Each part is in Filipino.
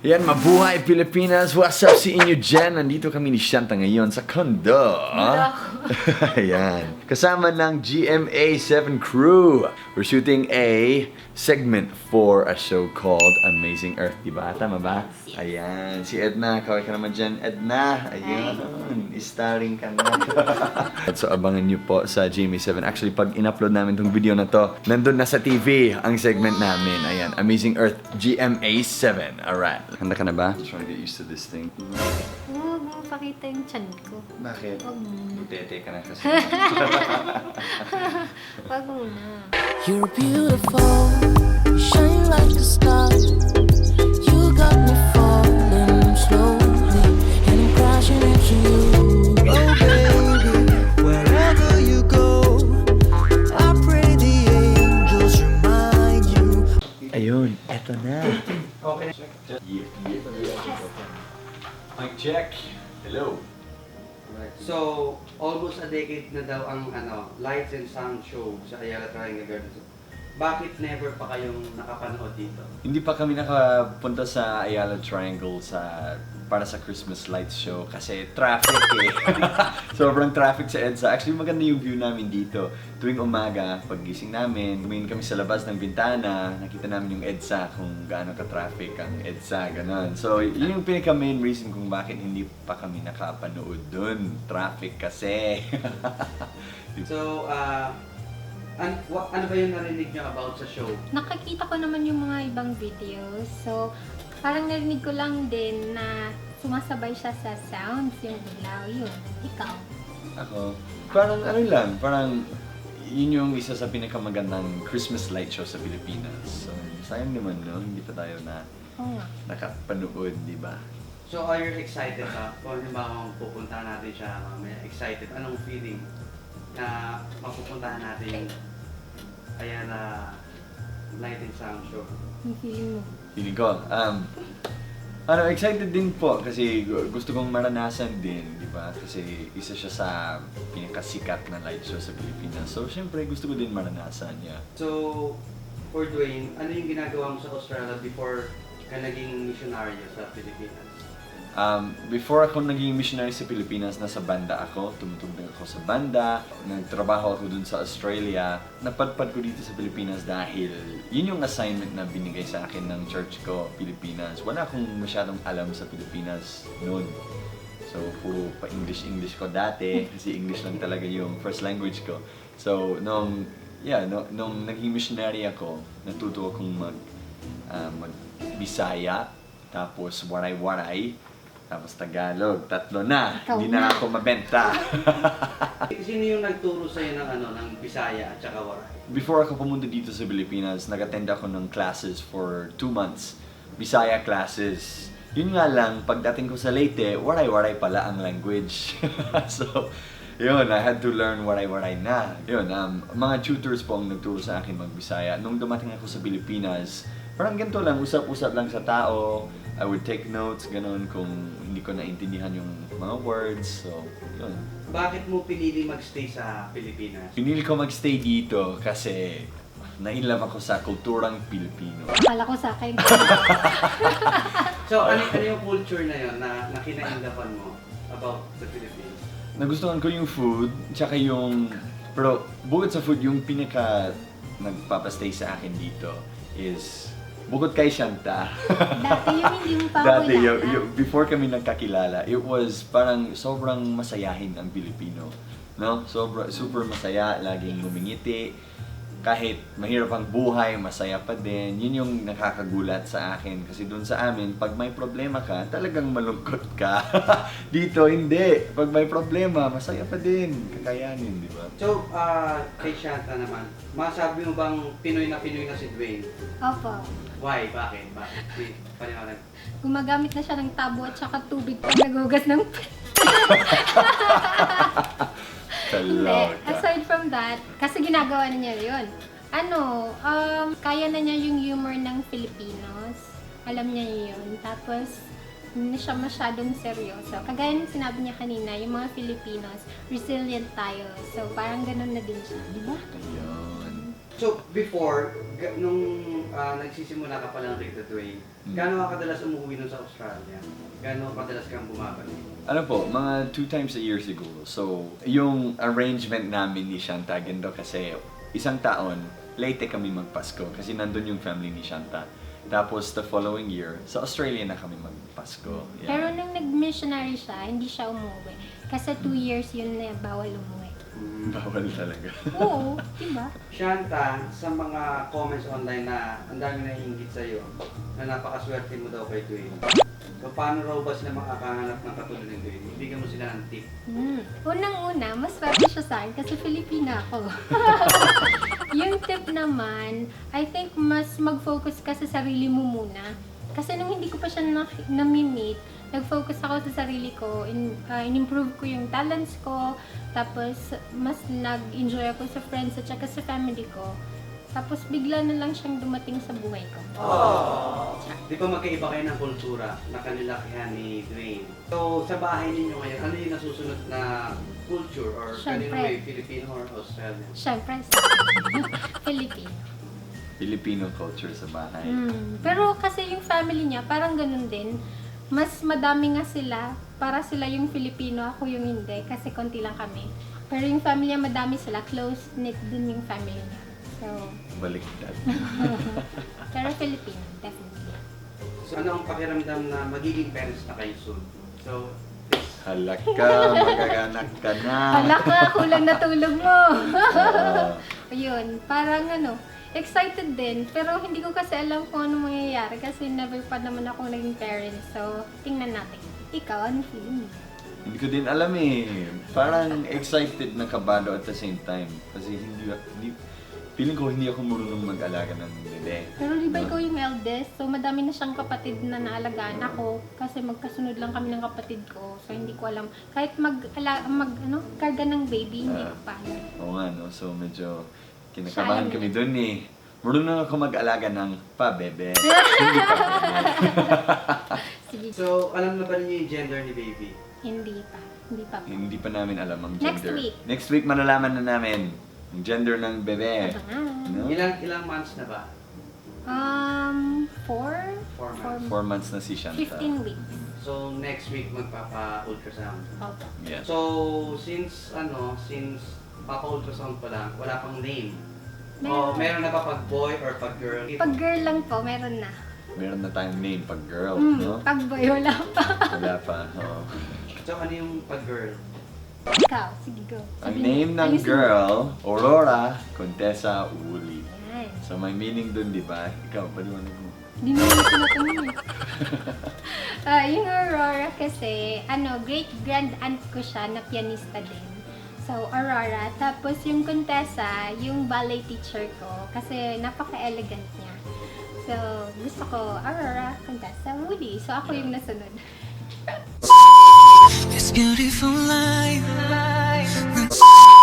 Yan, mabuhay Pilipinas! What's up si inyo dyan? Nandito kami ni Shanta ngayon sa kondo. Ayan. Kasama ng GMA7 crew. We're shooting a segment for a show called Amazing Earth. Diba? Tama ba? Ayan. Si Edna. Kaway ka naman dyan. Edna. Ayun. Starring ka na. So, abangan nyo po sa GMA7. Actually, pag in-upload namin tong video na to, nandun na sa TV ang segment namin. Ayan. Amazing Earth GMA7. Alright. Handa ka na ba? Trying to get used to this thing. Huwag mo pakita yung chan ko. Bakit? Huwag mo. Butete ka na kasi. Huwag mo na. You're beautiful, you shine like a star. You got me falling slowly, and I'm crashing into you. Oh baby, wherever you go, I pray the angels remind you. Ayun, eto na. Okay. Mic check. Hello. So, almost a decade na daw ang lights and sound show sa Ayala Triangle Gardens. Bakit never pa kayong nakapanood dito? Hindi pa kami nakapunta sa Ayala Triangle para sa Christmas lights show kasi traffic eh. Sobrang traffic sa EDSA. Actually, maganda yung view namin dito. Tuwing umaga, paggising namin, tumingin kami sa labas ng bintana, nakita namin yung EDSA kung gaano ka-traffic ang EDSA, gano'n. So, yun yung pinaka-main reason kung bakit hindi pa kami nakapanood dun. Traffic kasi. So, ano ba yung narinig nyo about sa show? Nakakita ko naman yung mga ibang videos. So, parang narinig ko lang din na sumasabay siya sa sounds, yung ilaw, yun. Ikaw? Ako, parang parang yun yung isa sa pinakamagandang Christmas light show sa Pilipinas. So, sayang naman, no? Hindi pa tayo Oo nga. nakapanood, di ba? So, are you excited ha? Kung halimbawa pupuntahan natin siya, may excited. Anong feeling na mapupuntahan natin yung Ayala Light and Sound Show? Yung feeling mo? Feeling ko, excited din po kasi gusto kong maranasan din, di ba? Kasi isa siya sa pinakasikat na light show sa Pilipinas. So, syempre, gusto ko din maranasan niya. So, for Dwaine, ano yung ginagawa mo sa Australia before ka naging missionary sa Pilipinas? Before ako naging missionary sa Pilipinas, nasa banda ako. Tumutugtog ako sa banda. Nagtrabaho ako dun sa Australia. Napadpad ko dito sa Pilipinas dahil yun yung assignment na binigay sa akin ng church ko, Pilipinas. Wala akong masyadong alam sa Pilipinas noon. So, puro pa-English ko dati kasi English lang talaga yung first language ko. So, nung naging missionary ako, natuto akong mag-Bisaya, tapos waray-waray, tapos Tagalog. Tatlo na. Hindi na ako mabenta. Sino yung nagturo sa'yo ng Bisaya at saka Waray? Before ako pumunta dito sa Pilipinas, nag-attend ako ng classes for 2 months. Bisaya classes. Yun nga lang, pagdating ko sa Leyte, waray-waray pala ang language. So, yun, I had to learn waray-waray na. Yun, mga tutors po ang nagturo sa akin mag-Bisaya. Nung dumating ako sa Pilipinas, parang ganito lang, usap-usap lang sa tao. I would take notes, ganun, kung hindi ko naintindihan yung mga words. So, yun. Bakit mo pinili magstay sa Pilipinas? Pinili ko magstay dito kasi na-inlove ako sa kulturang Pilipino. Akala ko sa akin. So, ano yung culture na yun na kinaindapan mo about the Philippines? Nagustuhan ko yung food, tsaka pero bukod sa food, yung pinaka nagpapastay sa akin dito is bukod kay Shanta. Dati yung hindi mo pa Dati, kilala. before kami nagkakilala, it was parang sobrang masayahin ang Pilipino. No? Super masaya, laging ngumingiti. Kahit mahirap ang buhay, masaya pa din. Yun yung nakakagulat sa akin. Kasi doon sa amin, pag may problema ka, talagang malungkot ka. Dito, hindi. Pag may problema, masaya pa din. Kakayanin, di ba? So, kay Shanta naman, masabi mo bang Pinoy na si Dwaine? Opo. Why? Bakit? Paliwanag. Gumagamit na siya ng tabo at saka tubig pag nagugas ng Hindi. Kaloka. Aside from that, kasi ginagawa na niya yun. Kaya na niya yung humor ng Filipinos. Alam niya yun. Tapos, hindi siya masyadong seryoso. Kagaya ng sinabi niya kanina, yung mga Filipinos, resilient tayo. So, parang ganun na din siya. Di ba? Ayun. So, before, nung nagsisimula ka pa lang rito, Dwaine, gaano ka kadalas umuwi nun sa Australia? Gaano kadalas kang bumabalik? Ano po, mga 2 times a year siguro. So, yung arrangement namin ni Shanta, ganda kasi isang taon, late kami magpasko kasi nandun yung family ni Shanta. Tapos the following year, sa Australia na kami magpasko. Yeah. Pero nung nag-missionary siya, hindi siya umuwi. Kasi 2 years yun na bawal umuwi. Bawal talaga. Oo, diba? Shanta, sa mga comments online na ang dami na hinggit sa'yo, na napakaswerte mo daw kay Dwaine. So, paano raw ba sila makakahanap ng katulad ni Dwaine? Ibigyan mo sila ng tip. Unang-una, mas swerte siya sa akin kasi Filipina ako. Yung tip naman, I think mas mag-focus ka sa sarili mo muna. Kasi nung hindi ko pa siya na-meet, nag-focus ako sa sarili ko, in-improve ko yung talents ko, tapos mas nag-enjoy ako sa friends at saka sa family ko. Tapos bigla na lang siyang dumating sa buhay ko. Di ba magkaiba kayo ng kultura na kanilakihan ni Dwaine? So, sa bahay ninyo ngayon, ano yung nasusunod na culture or kanino Siyempre. may Filipino or Australian? Siyempre, Filipino. Filipino culture sa bahay. Pero kasi yung family niya, parang ganun din. Mas madami nga sila, para sila yung Filipino, ako yung hindi, kasi konti lang kami. Pero yung family niya, madami sila, close-knit din yung family niya. So, Baliktad. pero Filipino, definitely. So, ano ang pakiramdam na magiging parents na kayo soon? So, Halak ka, magkakanak ka na. Hala ka, kulang na tulog mo. Oo. Ayun, parang excited din, pero hindi ko kasi alam kung ano mangyayari kasi never pa naman ako naging parent. So, tingnan natin. Ikaw, ano feeling mo? Hindi ko din alam eh. Parang excited na kabado at the same time. Kasi feeling ko hindi ako marunong mag-alaga ng bebe. Pero di ba ikaw yung eldest? So, madami na siyang kapatid na naalagaan ako kasi magkasunod lang kami ng kapatid ko. So, hindi ko alam. Kahit karga ng baby, hindi ko pa alam. Oo nga, no? So, medyo kinakabahan kami dun eh. Marunong ako mag-alaga ng pa-bebe. Hindi pa-bebe. Sige, so, alam na ba niyo yung gender ni baby? hindi pa. Hindi pa po. Hindi pa namin alam ang Next gender. week. Next week malalaman na namin ang gender ng bebe. Abangan. No? Ilang months na ba? 4 4 months. 4 months na si Shanta. 15 weeks. So, next week magpapa-ultrasound. Opo. Yes. So, since papa-ultrasound pa lang, wala pang name. O, meron na ba pag boy or pag girl? Pag girl lang po, meron na. Meron na tayong name pag girl, no? Pag boy, wala pa. Wala pa. Oo. So, ano yung pag girl? Ikaw, sige go. Ang Sabihin. name ng Ayusin mo. girl, Aurora Contessa Woolley. Yan. So may meaning dun, di ba? Ikaw, paliwanag mo. Hindi mo na tinatanong eh. Yung Aurora kasi, great-grand-aunt ko siya na pianista din. So, Aurora. Tapos yung Contessa, yung ballet teacher ko. Kasi napaka-elegant niya. So, gusto ko, Aurora Contessa Woolley. So, ako yung nasunod. This beautiful life.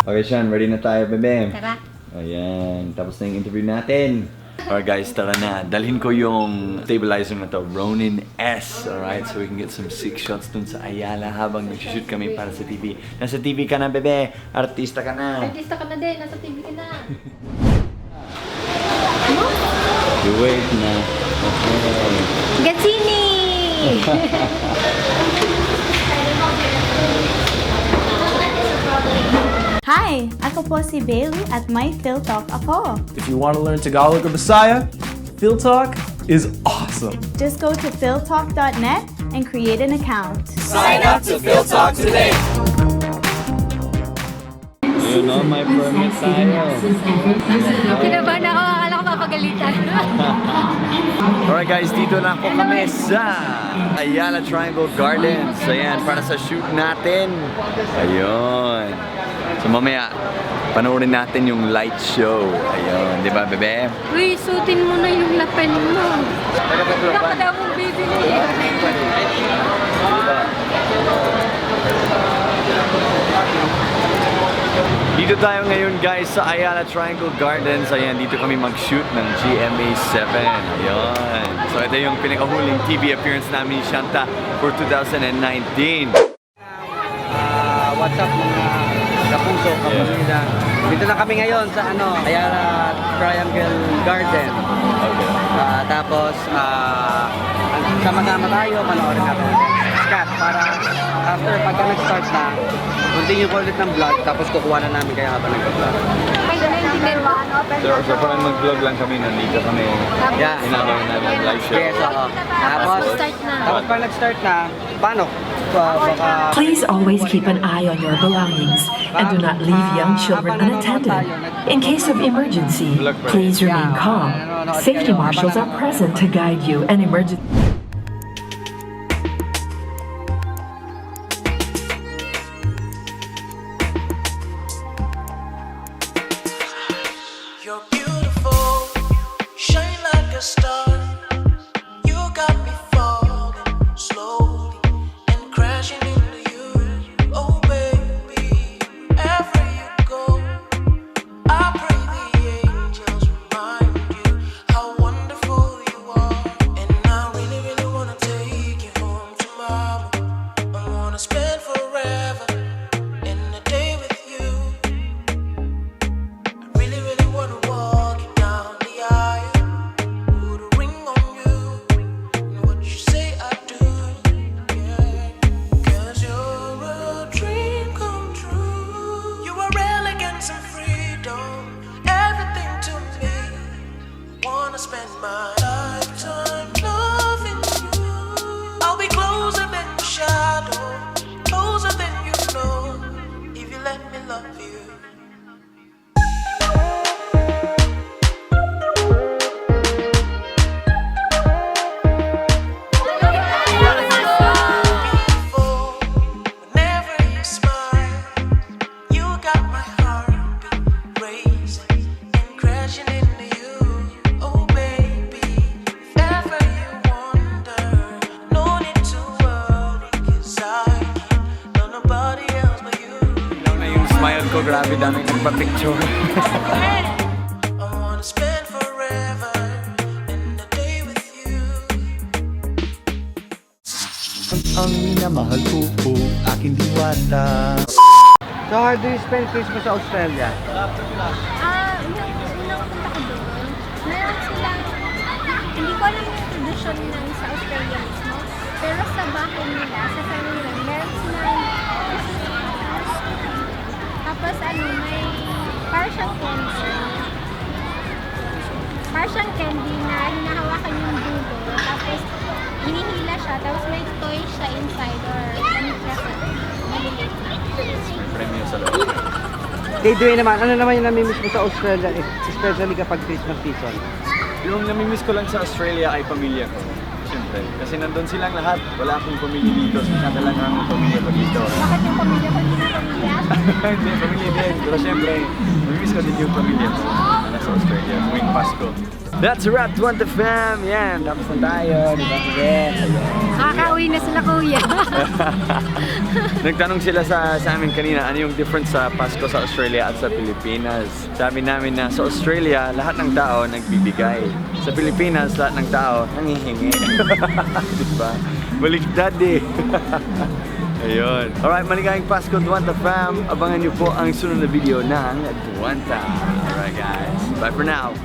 Okay, Sean, ready na tayo, bebe? Tara. Ayan, tapos na yung interview natin. Alright guys, tara na. Dalhin ko yung stabilizer na to, Ronin S. Alright, so we can get some sick shots dun sa Ayala habang nag-shoot kami para sa TV. Nasa TV ka na, bebe. Artista ka na. Artista ka na din. Nasa TV ka na. You wait na. Okay. Gazzini! Hi! Ako po si Bailey at may Phil Talk ako. If you want to learn Tagalog or Bisaya, Phil Talk is awesome. Just go to philtalk.net and create an account. Sign up to Phil Talk today. You know, my permit tayo. Kinabahan ako. Akala ko papagalitan. Alright guys, dito na po kami sa Ayala Triangle Gardens. Ayan, para sa shoot natin. Ayun. So mamaya, panoorin natin yung light show. Ayun, di ba bebe? Uy, suotin mo na yung lapel mo. Nakada mong baby na yun. Dito tayo ngayon guys sa Ayala Triangle Gardens. Ayan, dito kami mag-shoot ng GMA 7. Ayun. So ito yung pinakahuling TV appearance namin ni Shanta for 2019. What's up mga Kapuso, Kapamilya. Dito na kami ngayon sa Ayala Triangle Garden. Okay. Tapos, sama-sama tayo, panoorin natin. Scott, para after pagka nag-start na, continue ko ulit ng vlog, tapos kukuha na namin kayo habang nag-vlog. So parang mag-vlog lang kami, nandito kami. Yeah. Inabang namin live show. Yes, oo. Tapos, start na. tapos pag nag-start na, paano? Baka, Please always keep an eye on your belongings and do not leave young children unattended. In case of emergency, please remain calm. Safety marshals are present to guide you and emergency. You're beautiful, shine like a star. You got me falling slowly and crashing into you. Oh baby, wherever you go, I pray the angels remind you how wonderful you are. And I really, really wanna take you home to mama. I wanna spend forever in the day with you. Really, really wanna walk you down the aisle, put a ring on you, and what you say I do, yeah. 'Cause you're a dream come true. You are elegance and freedom, everything to me. Wanna spend my lifetime loving you. I'll be closer than your shadow, closer than you know, if you let me love you. Whenever you smile, you got my heartbeat racing and crashing into you. Oh baby, if ever you wonder, no need to worry, 'cause I can't love nobody else but you. Lang na yung smile ko, grabe daming nagpa-picture. I wanna spend forever in the day with you. Ang minamahal ko po, aking diwata. so how do you spend Christmas sa Australia? Yung unang punta ko doon, meron silang, hindi ko alam yung tradition ng sa Australia mismo, pero sa bahay nila, sa family nila, meron silang tapos may parang candy na hinahawakan yung dulo, tapos hinihila siya, tapos may toy siya inside or maliliit na. Premium sa loob. Kay Dwaine naman, ano naman yung namimiss mo sa Australia, especially kapag Christmas season? Yung namimiss ko lang sa Australia ay pamilya ko. Siyempre. Kasi nandun silang lahat. Wala akong pamilya dito. Saka lang ang pamilya ko dito. Bakit yung pamilya ko hindi na pamilya? Hindi, pamilya din. Pero siyempre, namimiss ko din yung pamilya ko na nasa Australia. Tuwing Pasko. That's a wrap, 20 fam! Yan, tapos na tayo. Di ba? Nakaka-uwi na sila kuya. Nagtanong sila sa amin kanina, ano yung difference sa Pasko sa Australia at sa Pilipinas. Sabi namin na sa Australia, lahat ng tao nagbibigay. Sa Pilipinas, lahat ng tao nangihingi. Diba? Baliktad eh. Ayun. Alright, maligayang Pasko, Dwanta fam. Abangan nyo po ang sunod na video ng Dwanta. Alright guys, bye for now.